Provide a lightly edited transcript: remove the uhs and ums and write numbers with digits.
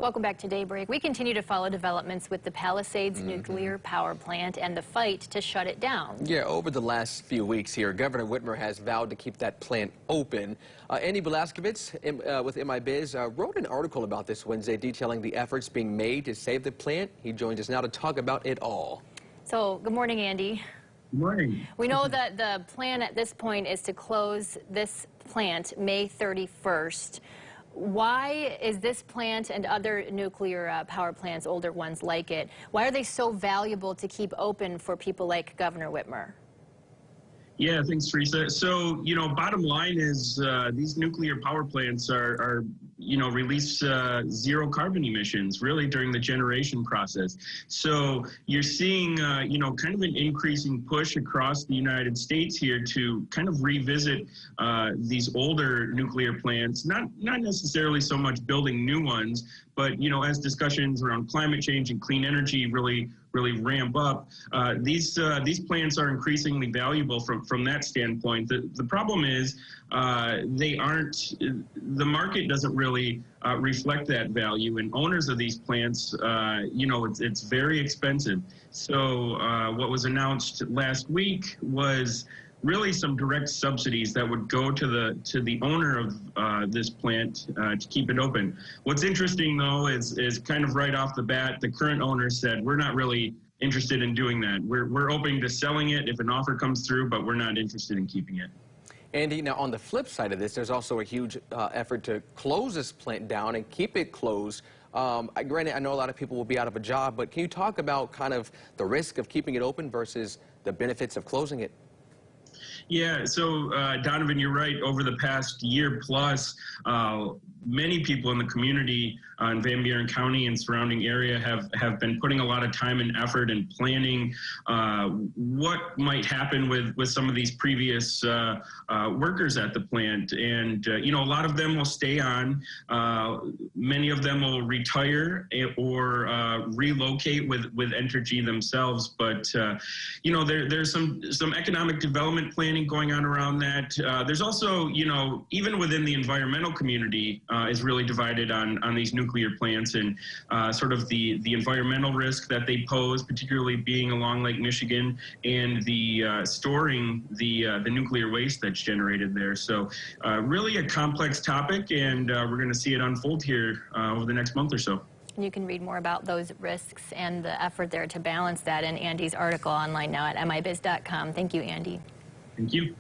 Welcome back to Daybreak. We continue to follow developments with the Palisades nuclear power plant and the fight to shut it down. Yeah, over the last few weeks here, Governor Whitmer has vowed to keep that plant open. Andy Velasquez with MiBiz wrote an article about this Wednesday detailing the efforts being made to save the plant. He joins us now to talk about it all. So, good morning, Andy. Good morning. We know that the plan at this point is to close this plant May 31st. Why is this plant and other nuclear power plants, older ones like it, why are they so valuable to keep open for people like Governor Whitmer? Yeah, thanks, Teresa. So, bottom line is these nuclear power plants are release zero carbon emissions really during the generation process. So you're seeing, kind of an increasing push across the United States here to kind of revisit these older nuclear plants, not necessarily so much building new ones, but, as discussions around climate change and clean energy really ramp up, these plants are increasingly valuable from that standpoint. The problem is they aren't, the market doesn't really reflect that value, and owners of these plants, it's very expensive. So what was announced last week was really some direct subsidies that would go to the owner of this plant to keep it open. What's interesting, though, is kind of right off the bat, the current owner said, we're not really interested in doing that. We're open to selling it if an offer comes through, but we're not interested in keeping it. Andy, now on the flip side of this, there's also a huge effort to close this plant down and keep it closed. Granted, I know a lot of people will be out of a job, but can you talk about kind of the risk of keeping it open versus the benefits of closing it? Yeah, so Donovan, you're right. Over the past year plus, many people in the community in Van Buren County and surrounding area have been putting a lot of time and effort and planning what might happen with some of these previous workers at the plant. And, a lot of them will stay on. Many of them will retire or relocate with Entergy themselves. But, there's some economic development planning going on around that. There's also, even within the environmental community is really divided on these nuclear plants and sort of the environmental risk that they pose, particularly being along Lake Michigan, and the storing the nuclear waste that's generated there. So really a complex topic, and we're going to see it unfold here over the next month or so. You can read more about those risks and the effort there to balance that in Andy's article online now at mibiz.com. Thank you, Andy. Thank you.